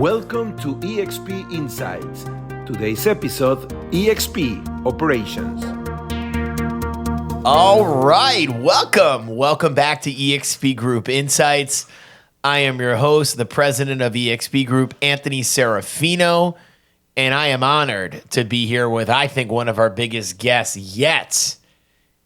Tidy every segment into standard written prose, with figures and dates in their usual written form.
Welcome to EXP Insights. Today's episode, EXP Operations. All right, welcome back to Exp Group Insights. I am your host, the president of Exp Group, Anthony Serafino, and I am honored to be here with, I think, one of our biggest guests yet,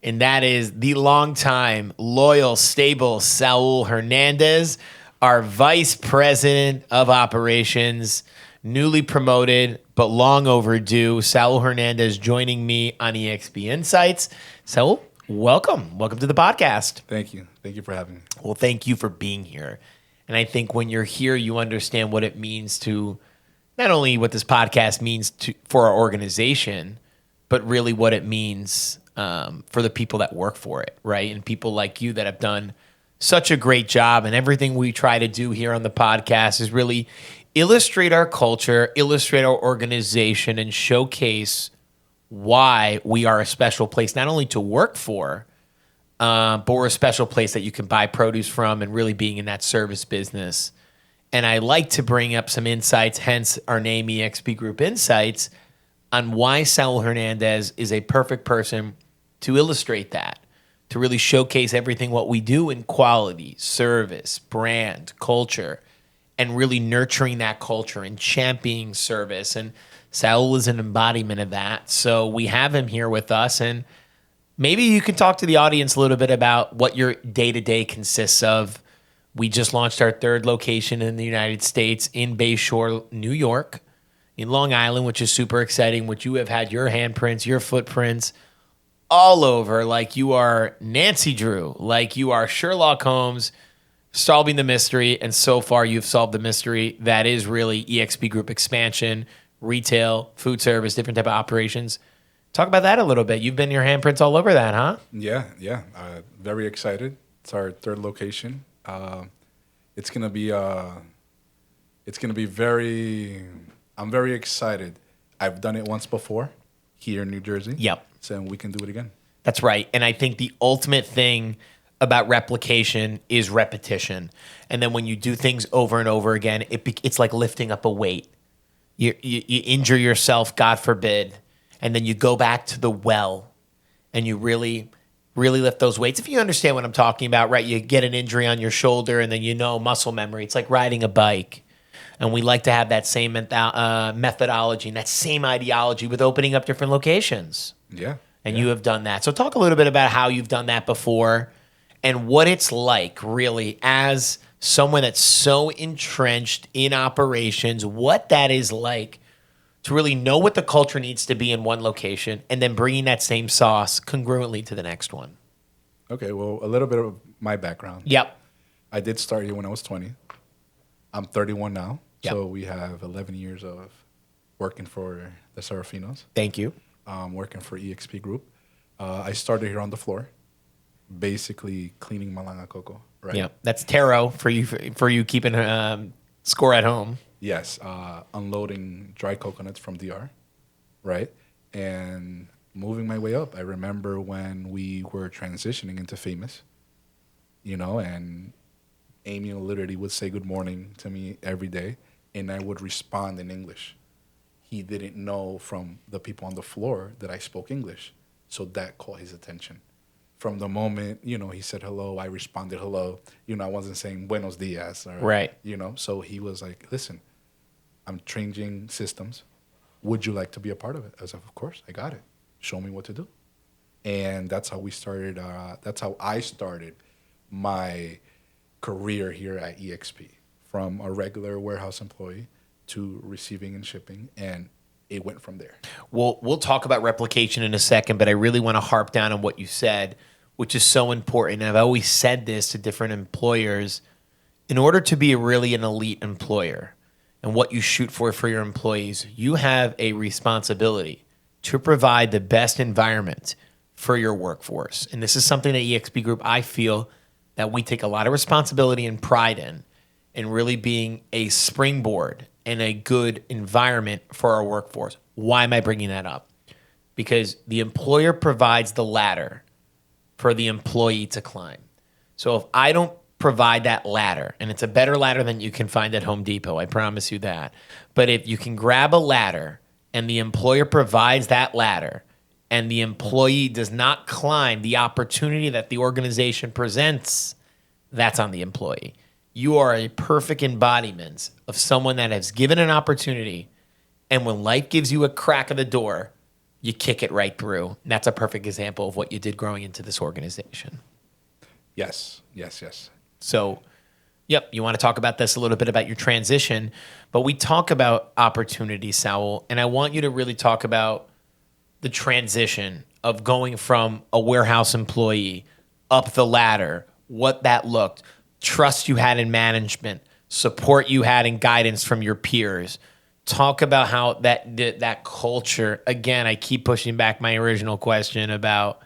and that is the longtime, loyal, stable Saul Hernandez, our vice president of operations, newly promoted but long overdue. Saul Hernandez joining me on EXP Insights. Saul, welcome to the podcast. Thank you for having me. Well, thank you for being here. And I think when you're here, you understand what it means to, not only what this podcast means for our organization, but really what it means for the people that work for it, right? And people like you that have done such a great job. And everything we try to do here on the podcast is really illustrate our culture, illustrate our organization, and showcase why we are a special place, not only to work for, but we're a special place that you can buy produce from, and really being in that service business. And I like to bring up some insights, hence our name, EXP Group Insights, on why Saul Hernandez is a perfect person to illustrate that, to really showcase everything what we do in quality, service, brand, culture, and really nurturing that culture and championing service. And Saul is an embodiment of that. So we have him here with us, and maybe you can talk to the audience a little bit about what your day-to-day consists of. We just launched our third location in the United States in Bayshore, New York, in Long Island, which is super exciting, which you have had your handprints, your footprints all over, like you are Nancy Drew, like you are Sherlock Holmes, solving the mystery. And so far, you've solved the mystery that is really EXP Group expansion, retail, food service, different type of operations. Talk about that a little bit. You've been your handprints all over that, huh? Yeah. Very excited. It's our third location. It's gonna be very. I'm very excited. I've done it once before here in New Jersey. Yep. So we can do it again. That's right. And I think the ultimate thing about replication is repetition. And then when you do things over and over again, it's like lifting up a weight. You injure yourself, God forbid, and then you go back to the well and you really lift those weights. If you understand what I'm talking about, right? You get an injury on your shoulder and then muscle memory. It's like riding a bike. And we like to have that same methodology and that same ideology with opening up different locations. Yeah. And you have done that. So talk a little bit about how you've done that before and what it's like really as someone that's so entrenched in operations, what that is like to really know what the culture needs to be in one location and then bringing that same sauce congruently to the next one. Okay, well, a little bit of my background. Yep. I did start here when I was 20. I'm 31 now, Yep. So we have 11 years of working for the Serafinos. Thank you. Working for EXP Group. I started here on the floor, basically cleaning malanga coco, right? Yeah, that's taro for you keeping score at home. Yes, unloading dry coconuts from DR, right? And moving my way up. I remember when we were transitioning into Famous, and Amy literally would say good morning to me every day, and I would respond in English. He didn't know from the people on the floor that I spoke English, so that caught his attention. From the moment, he said hello, I responded hello. I wasn't saying buenos dias. Or, right. So he was like, listen, I'm changing systems. Would you like to be a part of it? I said, of course, I got it. Show me what to do. And that's how we started. That's how I started my career here at EXP, from a regular warehouse employee to receiving and shipping, and it went from there. We'll talk about replication in a second, but I really want to harp down on what you said, which is so important. And I've always said this to different employers. In order to be really an elite employer and what you shoot for your employees, you have a responsibility to provide the best environment for your workforce. And this is something that EXP Group, I feel that we take a lot of responsibility and pride in really being a springboard and a good environment for our workforce. Why am I bringing that up? Because the employer provides the ladder for the employee to climb. So if I don't provide that ladder. And it's a better ladder than you can find at Home Depot. I promise you that. But if you can grab a ladder and the employer provides that ladder and the employee does not climb the opportunity that the organization presents, that's on the employee. You are a perfect embodiment of someone that has given an opportunity, and when life gives you a crack of the door, you kick it right through. And that's a perfect example of what you did growing into this organization. Yes. So, yep, you want to talk about this a little bit about your transition, but we talk about opportunity, Saul, and I want you to really talk about the transition of going from a warehouse employee up the ladder, what that looked, trust you had in management, support you had in guidance from your peers. Talk about how that culture, again, I keep pushing back my original question about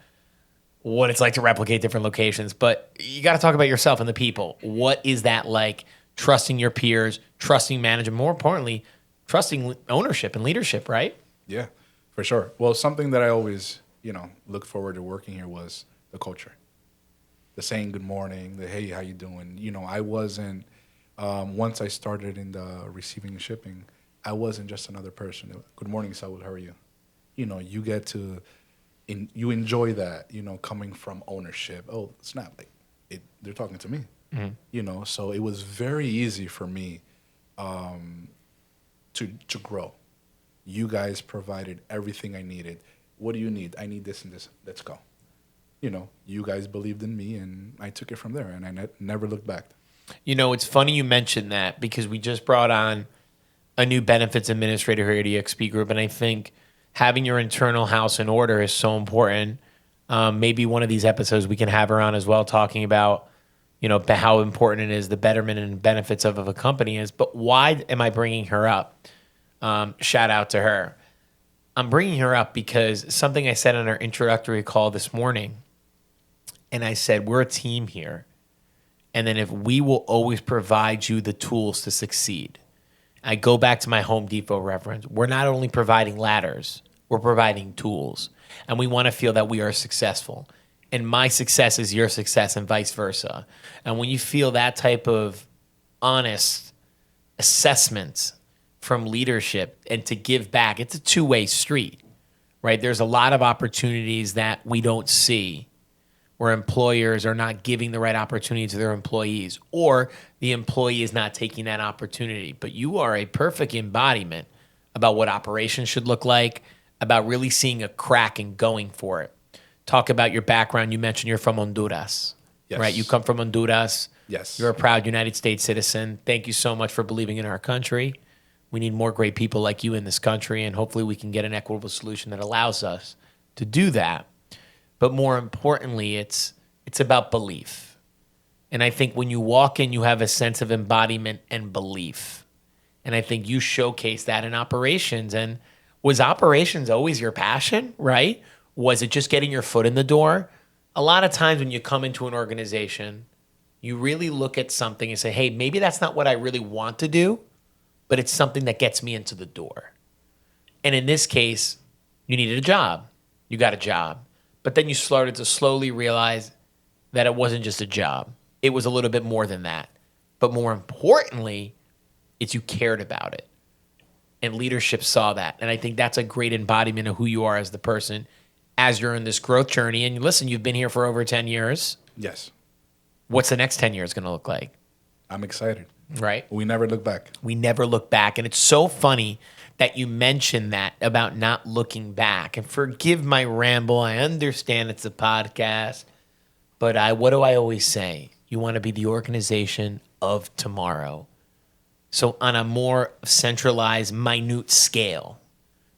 what it's like to replicate different locations, but you got to talk about yourself and the people. What is that like? Trusting your peers, trusting management, more importantly, trusting ownership and leadership, right? Yeah, for sure. Well, something that I always, look forward to working here was the culture. The saying good morning, the hey, how you doing? I wasn't, once I started in the receiving and shipping, I wasn't just another person. Good morning, Saul, how are you? You get to, you enjoy that, coming from ownership. Oh, snap, they're talking to me. Mm-hmm. So it was very easy for me to grow. You guys provided everything I needed. What do you need? I need this and this. Let's go. You guys believed in me, and I took it from there, and I never looked back. It's funny you mentioned that because we just brought on a new benefits administrator here at Exp Group, and I think having your internal house in order is so important. Maybe one of these episodes we can have her on as well, talking about, how important it is, the betterment and benefits of a company is. But why am I bringing her up? Shout out to her. I'm bringing her up because something I said on our introductory call this morning, and I said, we're a team here. And then if we will always provide you the tools to succeed. I go back to my Home Depot reference. We're not only providing ladders, we're providing tools. And we want to feel that we are successful. And my success is your success and vice versa. And when you feel that type of honest assessment from leadership and to give back, it's a two-way street, right? There's a lot of opportunities that we don't see where employers are not giving the right opportunity to their employees, or the employee is not taking that opportunity. But you are a perfect embodiment about what operations should look like, about really seeing a crack and going for it. Talk about your background. You mentioned you're from Honduras, yes. Right? You come from Honduras. Yes. You're a proud United States citizen. Thank you so much for believing in our country. We need more great people like you in this country, and hopefully we can get an equitable solution that allows us to do that. But more importantly, it's about belief. And I think when you walk in, you have a sense of embodiment and belief. And I think you showcase that in operations. And was operations always your passion, right? Was it just getting your foot in the door? A lot of times when you come into an organization, you really look at something and say, hey, maybe that's not what I really want to do, but it's something that gets me into the door. And in this case, you needed a job. You got a job. But then you started to slowly realize that it wasn't just a job. It was a little bit more than that. But more importantly, it's you cared about it. And leadership saw that. And I think that's a great embodiment of who you are as the person as you're in this growth journey. And listen, you've been here for over 10 years. Yes. What's the next 10 years going to look like? I'm excited. Right? We never look back. We never look back. And it's so funny that you mentioned that about not looking back. And forgive my ramble. I understand it's a podcast. But what do I always say? You want to be the organization of tomorrow. So on a more centralized, minute scale,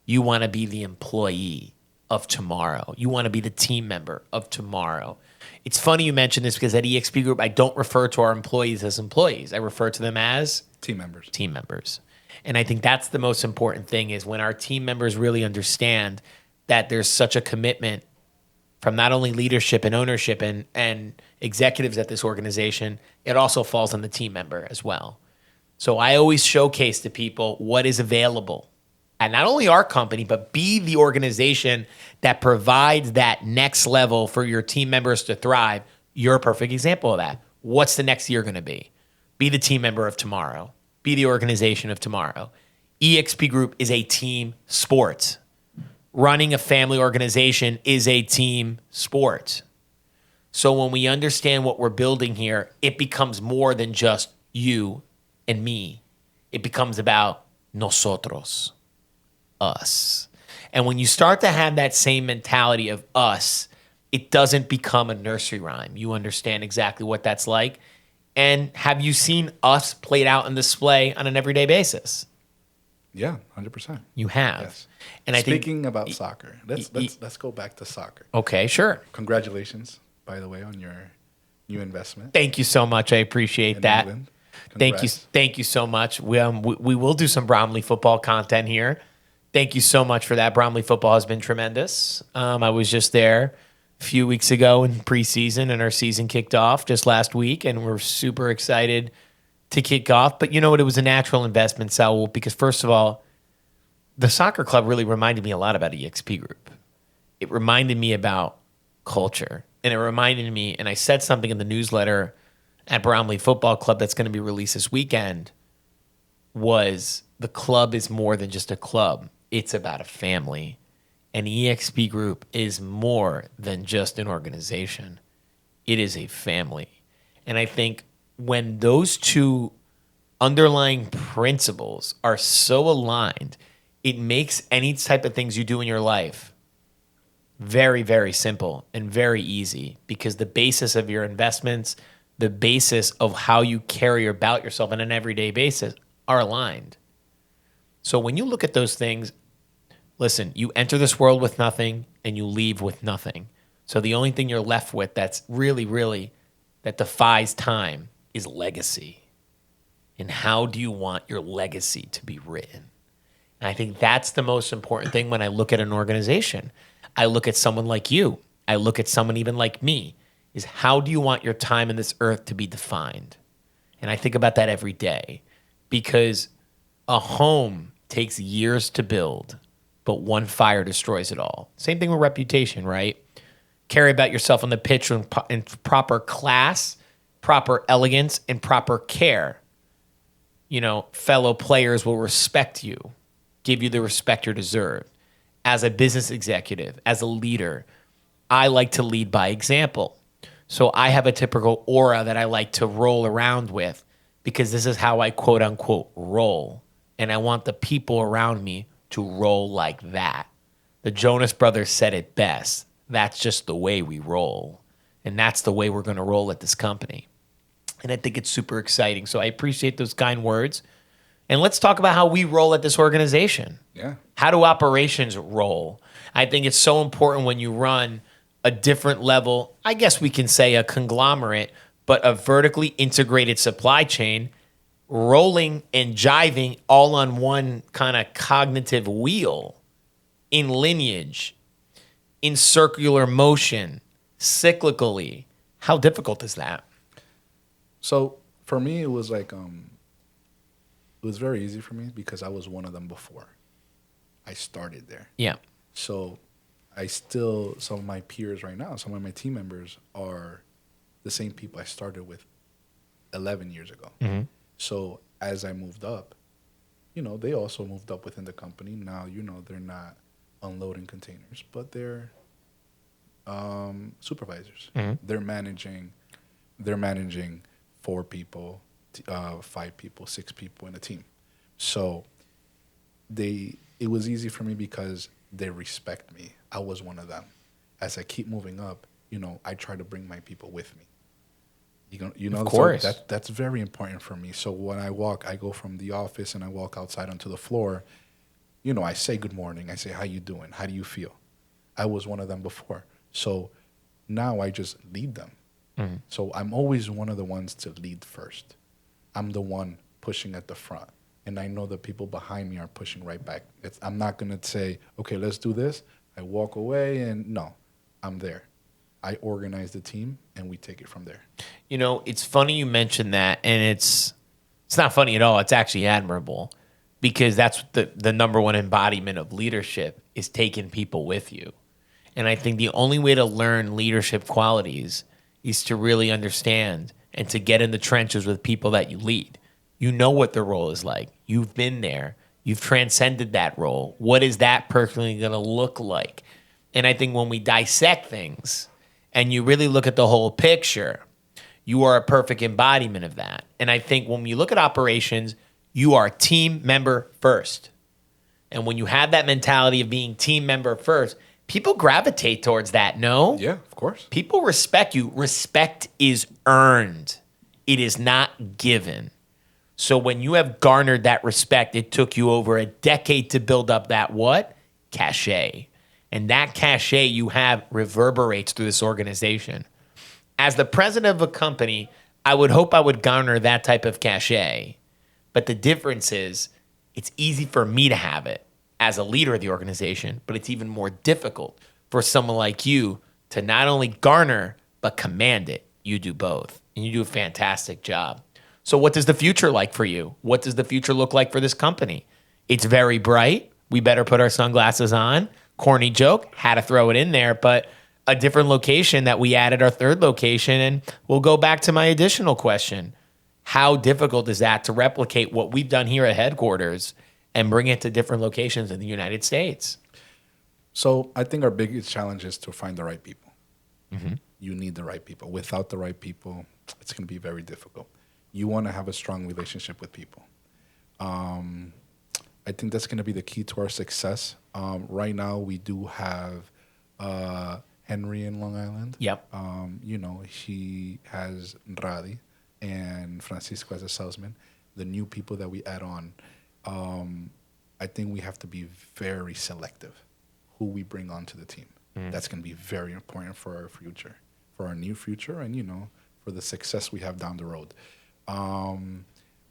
you want to be the employee of tomorrow. You want to be the team member of tomorrow. It's funny you mentioned this because at Exp Group, I don't refer to our employees as employees. I refer to them as team members. Team members. And I think that's the most important thing is when our team members really understand that there's such a commitment from not only leadership and ownership and executives at this organization, it also falls on the team member as well. So I always showcase to people what is available at not only our company, but be the organization that provides that next level for your team members to thrive. You're a perfect example of that. What's the next year going to be? Be the team member of tomorrow. Be the organization of tomorrow. EXP Group is a team sport. Running a family organization is a team sport. So when we understand what we're building here, it becomes more than just you and me. It becomes about nosotros, us. And when you start to have that same mentality of us, it doesn't become a nursery rhyme. You understand exactly what that's like. And have you seen us played out in display on an everyday basis? Yeah, 100%. You have. Yes. And I think Speaking about soccer, let's go back to soccer. okay, sure. Congratulations, by the way, on your new investment. Thank you so much. I appreciate in that. England. Thank you. Congrats. Thank you so much. We will do some Bromley football content here. Thank you so much for that. Bromley football has been tremendous. I was just there a few weeks ago in preseason, and our season kicked off just last week, and we're super excited to kick off. But you know what? It was a natural investment, Saul, because first of all, the soccer club really reminded me a lot about EXP Group. It reminded me about culture, and it reminded me, and I said something in the newsletter at Bromley Football Club that's going to be released this weekend, was the club is more than just a club. It's about a family. And EXP Group is more than just an organization. It is a family. And I think when those two underlying principles are so aligned, it makes any type of things you do in your life very, very simple and very easy, because the basis of your investments, the basis of how you carry about yourself on an everyday basis are aligned. So when you look at those things, listen, you enter this world with nothing and you leave with nothing. So the only thing you're left with that's really, really, that defies time is legacy. And how do you want your legacy to be written? And I think that's the most important thing when I look at an organization. I look at someone like you. I look at someone even like me, is how do you want your time in this earth to be defined? And I think about that every day, because a home takes years to build, but one fire destroys it all. Same thing with reputation, right? Carry about yourself on the pitch in proper class, proper elegance, and proper care. You know, fellow players will respect you, give you the respect you deserve. As a business executive, as a leader, I like to lead by example. So I have a typical aura that I like to roll around with, because this is how I quote unquote roll. And I want the people around me to roll like that. The Jonas Brothers said it best. That's just the way we roll. And that's the way we're going to roll at this company. And I think it's super exciting. So I appreciate those kind words. And let's talk about how we roll at this organization. Yeah. How do operations roll? I think it's so important when you run a different level, I guess we can say a conglomerate, but a vertically integrated supply chain, rolling and jiving all on one kind of cognitive wheel, in lineage, in circular motion, cyclically. How difficult is that? So for me, it was like, it was very easy for me because I was one of them before. I started there. Yeah. So I still, some of my peers right now, some of my team members are the same people I started with 11 years ago. Mm-hmm. So as I moved up, you know, they also moved up within the company. Now, you know, they're not unloading containers, but they're supervisors. Mm-hmm. They're managing 4 people, 5 people, 6 people in a team. So it was easy for me because they respect me. I was one of them. As I keep moving up, you know, I try to bring my people with me. You know, of course. So that's very important for me. So when I go from the office and I walk outside onto the floor, you know, I say good morning. I say, how you doing? How do you feel? I was one of them before. So now I just lead them. Mm-hmm. So I'm always one of the ones to lead first. I'm the one pushing at the front. And I know the people behind me are pushing right back. I'm not going to say, okay, let's do this. I walk away and no, I'm there. I organize the team and we take it from there. You know, it's funny you mentioned that, and it's not funny at all. It's actually admirable, because that's the number one embodiment of leadership, is taking people with you. And I think the only way to learn leadership qualities is to really understand and to get in the trenches with people that you lead. You know what the role is like. You've been there. You've transcended that role. What is that personally going to look like? And I think when we dissect things and you really look at the whole picture, you are a perfect embodiment of that. And I think when you look at operations, you are team member first. And when you have that mentality of being team member first, people gravitate towards that, no? Yeah, of course. People respect you. Respect is earned. It is not given. So when you have garnered that respect, it took you over a decade to build up that what? Cachet. And that cachet you have reverberates through this organization. As the president of a company, I would hope I would garner that type of cachet. But the difference is it's easy for me to have it as a leader of the organization, but it's even more difficult for someone like you to not only garner, but command it. You do both, and you do a fantastic job. So what does the future like for you? What does the future look like for this company? It's very bright. We better put our sunglasses on. Corny joke, had to throw it in there, but a different location that we added, our third location, and we'll go back to my additional question. How difficult is that to replicate what we've done here at headquarters and bring it to different locations in the United States? So I think our biggest challenge is to find the right people. Mm-hmm. You need the right people. Without the right people, it's going to be very difficult. You want to have a strong relationship with people. I think that's going to be the key to our success. Right now, we do have Henry in Long Island. Yep. He has Radi and Francisco as a salesman. The new people that we add on, I think we have to be very selective who we bring onto the team. That's going to be very important for our future, for our new future, and, for the success we have down the road.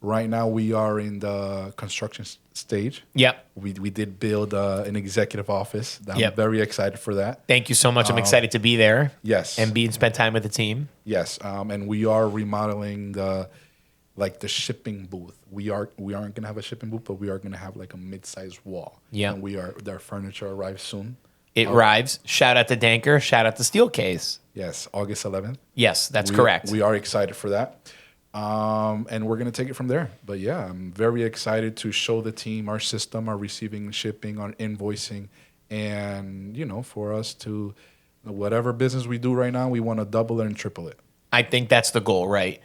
Right now, we are in the construction stage. Yep. We did build an executive office. I'm very excited for that. Thank you so much. I'm excited to be there. Yes. And spend time with the team. Yes. And we are remodeling the shipping booth. We aren't going to have a shipping booth, but we are going to have like a mid-sized wall. Yeah. And their furniture arrives soon. It arrives. Shout out to Danker. Shout out to Steelcase. Yes. August 11th. Yes, that's correct. We are excited for that. And we're going to take it from there. But yeah, I'm very excited to show the team our system, our receiving and shipping, our invoicing, and, for us to, whatever business we do right now, we want to double it and triple it. I think that's the goal, right?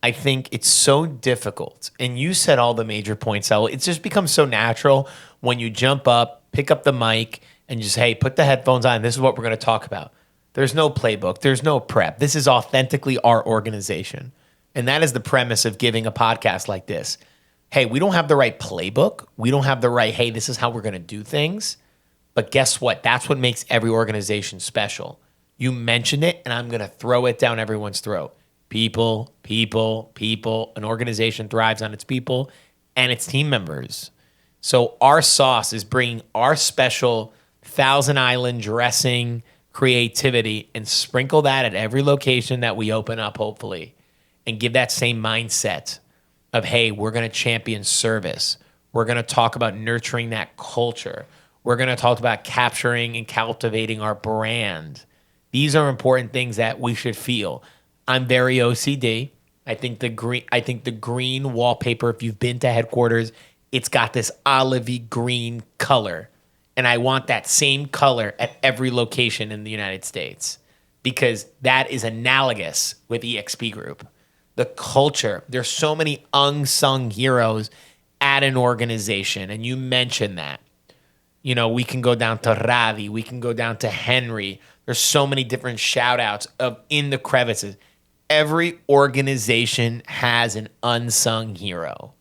I think it's so difficult. And you said all the major points, Al. It's just become so natural when you jump up, pick up the mic, and just, hey, put the headphones on. This is what we're going to talk about. There's no playbook. There's no prep. This is authentically our organization. And that is the premise of giving a podcast like this. Hey, we don't have the right playbook. We don't have the right, hey, this is how we're going to do things. But guess what? That's what makes every organization special. You mentioned it, and I'm going to throw it down everyone's throat. People, people, people. An organization thrives on its people and its team members. So our sauce is bringing our special Thousand Island dressing creativity and sprinkle that at every location that we open up, hopefully. And give that same mindset of, hey, we're going to champion service. We're going to talk about nurturing that culture. We're going to talk about capturing and cultivating our brand. These are important things that we should feel. I'm very OCD. I think the green wallpaper, if you've been to headquarters, it's got this olivey green color. And I want that same color at every location in the United States because that is analogous with Exp Group. The culture, there's so many unsung heroes at an organization, and you mentioned that. We can go down to Ravi, we can go down to Henry. There's so many different shout-outs of in the crevices. Every organization has an unsung hero.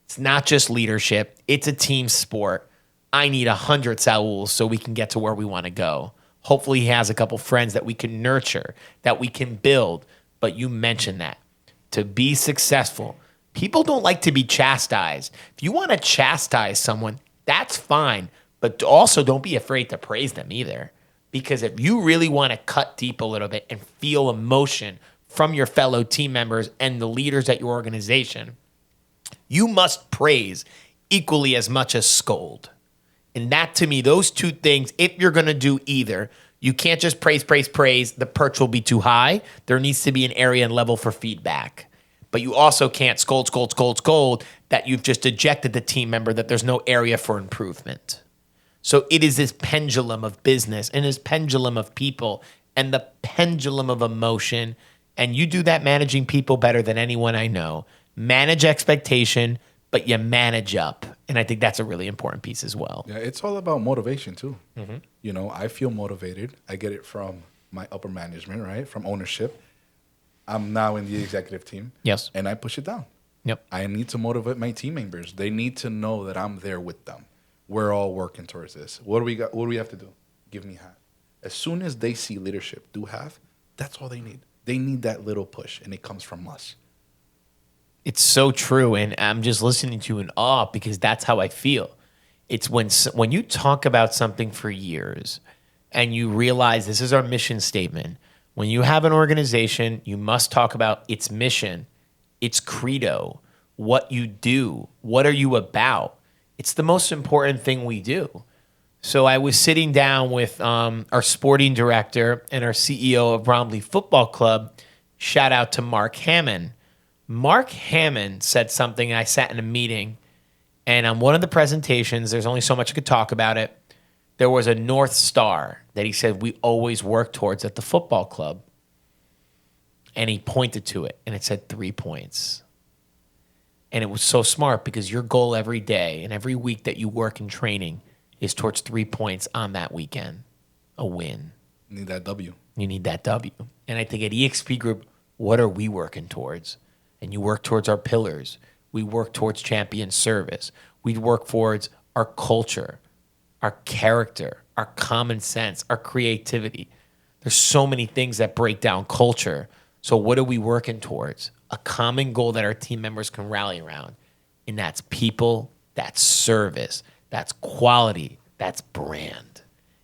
It's not just leadership, it's a team sport. I need 100 Sauls so we can get to where we want to go. Hopefully he has a couple friends that we can nurture, that we can build, but you mentioned that. To be successful, people don't like to be chastised. If you want to chastise someone, that's fine. But also don't be afraid to praise them either. Because if you really want to cut deep a little bit and feel emotion from your fellow team members and the leaders at your organization, you must praise equally as much as scold. And that, to me, those two things, if you're going to do either, You can't just praise. The perch will be too high. There needs to be an area and level for feedback. But you also can't scold that you've just ejected the team member, that there's no area for improvement. So it is this pendulum of business and this pendulum of people and the pendulum of emotion. And you do that managing people better than anyone I know. Manage expectation, but you manage up. And I think that's a really important piece as well. Yeah, it's all about motivation too. You know, I feel motivated. I get it from my upper management, right? From ownership. I'm now in the executive team. Yes. And I push it down. Yep. I need to motivate my team members. They need to know that I'm there with them. We're all working towards this. What do we got? What do we have to do? Give me half. As soon as they see leadership do half, that's all they need. They need that little push, and it comes from us. It's so true, and I'm just listening to you in awe because that's how I feel. It's when you talk about something for years and you realize this is our mission statement. When you have an organization, you must talk about its mission, its credo, what you do, what are you about. It's the most important thing we do. So I was sitting down with our sporting director and our CEO of Bromley Football Club. Shout out to Mark Hammond. Mark Hammond said something. I sat in a meeting, and on one of the presentations, there's only so much I could talk about it. There was a North Star that he said we always work towards at the football club. And he pointed to it, and it said 3 points. And it was so smart because your goal every day and every week that you work in training is towards 3 points on that weekend, a win. You need that W. You need that W. And I think at Exp Group, what are we working towards? And you work towards our pillars. We work towards champion service. We work towards our culture, our character, our common sense, our creativity. There's so many things that break down culture. So what are we working towards? A common goal that our team members can rally around. And that's people, that's service, that's quality, that's brand.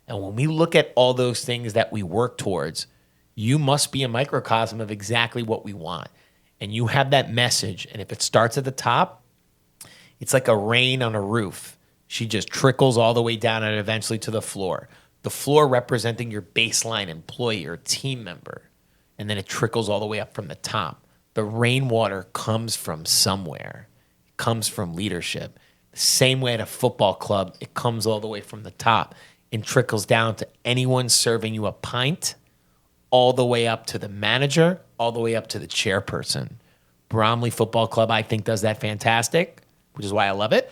And when we look at all those things that we work towards, you must be a microcosm of exactly what we want. And you have that message. And if it starts at the top, it's like a rain on a roof. She just trickles all the way down and eventually to the floor. The floor representing your baseline employee or team member. And then it trickles all the way up from the top. The rainwater comes from somewhere. It comes from leadership. The same way at a football club, it comes all the way from the top and trickles down to anyone serving you a pint, all the way up to the manager, all the way up to the chairperson. Bromley Football Club, I think, does that fantastic, which is why I love it.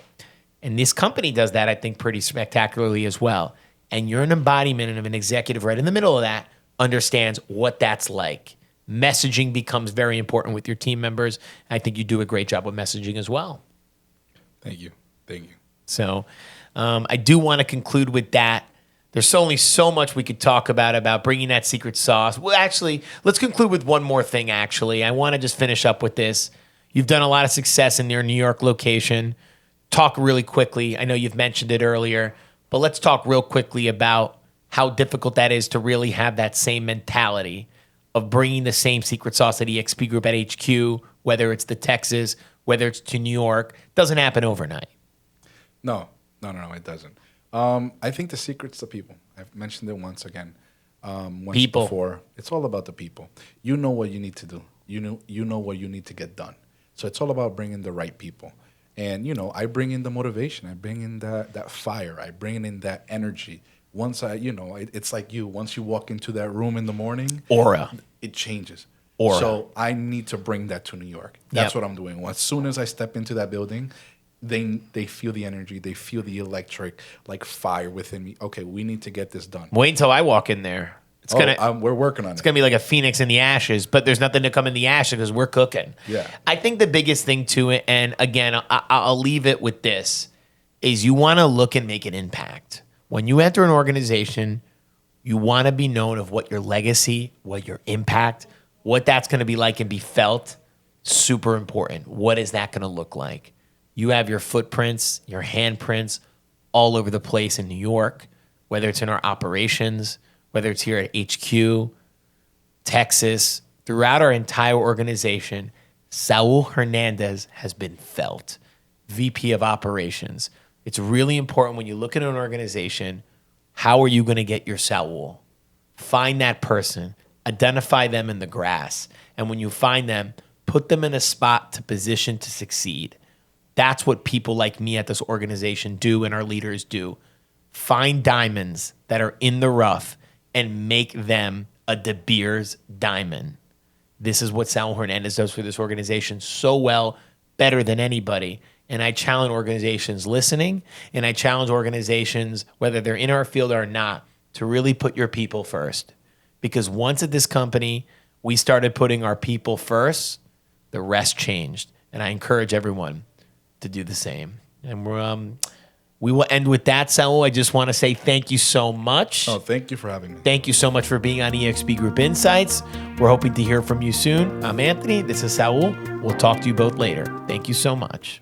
And this company does that, I think, pretty spectacularly as well. And you're an embodiment of an executive right in the middle of that, understands what that's like. Messaging becomes very important with your team members. I think you do a great job with messaging as well. Thank you. Thank you. So I do want to conclude with that. There's only so much we could talk about bringing that secret sauce. Well, actually, let's conclude with one more thing, actually. I want to just finish up with this. You've done a lot of success in your New York location. Talk really quickly. I know you've mentioned it earlier, but let's talk real quickly about how difficult that is to really have that same mentality of bringing the same secret sauce at Exp Group at HQ, whether it's to Texas, whether it's to New York. Doesn't happen overnight. No, it doesn't. I think the secret's the people. I've mentioned it once People. before. It's all about the people. You know what you need to do. You know what you need to get done. So it's all about bringing the right people. And, I bring in the motivation. I bring in that fire. I bring in that energy. Once it's like you. Once you walk into that room in the morning, Aura. It changes. Aura. So I need to bring that to New York. That's what I'm doing. As soon as I step into that building, they feel the energy. They feel the electric fire within me. Okay, we need to get this done. Wait until I walk in there. We're working on it. It's going to be like a phoenix in the ashes, but there's nothing to come in the ashes because we're cooking. Yeah. I think the biggest thing to it, and again, I'll leave it with this, is you want to look and make an impact. When you enter an organization, you want to be known of what your legacy, what your impact, what that's going to be like and be felt. Super important. What is that going to look like? You have your footprints, your handprints all over the place in New York, whether it's in our operations, whether it's here at HQ, Texas, throughout our entire organization. Saul Hernandez has been felt, VP of Operations. It's really important when you look at an organization, how are you going to get your Saul? Find that person, identify them in the grass. And when you find them, put them in a spot to position to succeed. That's what people like me at this organization do and our leaders do. Find diamonds that are in the rough and make them a De Beers diamond. This is what Saul Hernandez does for this organization so well, better than anybody. And I challenge organizations listening, and I challenge organizations, whether they're in our field or not, to really put your people first. Because once at this company, we started putting our people first, the rest changed. And I encourage everyone to do the same. And we will end with that, Saul. I just want to say thank you so much. Oh, thank you for having me. Thank you so much for being on Exp Group Insights. We're hoping to hear from you soon. I'm Anthony. This is Saul. We'll talk to you both later. Thank you so much.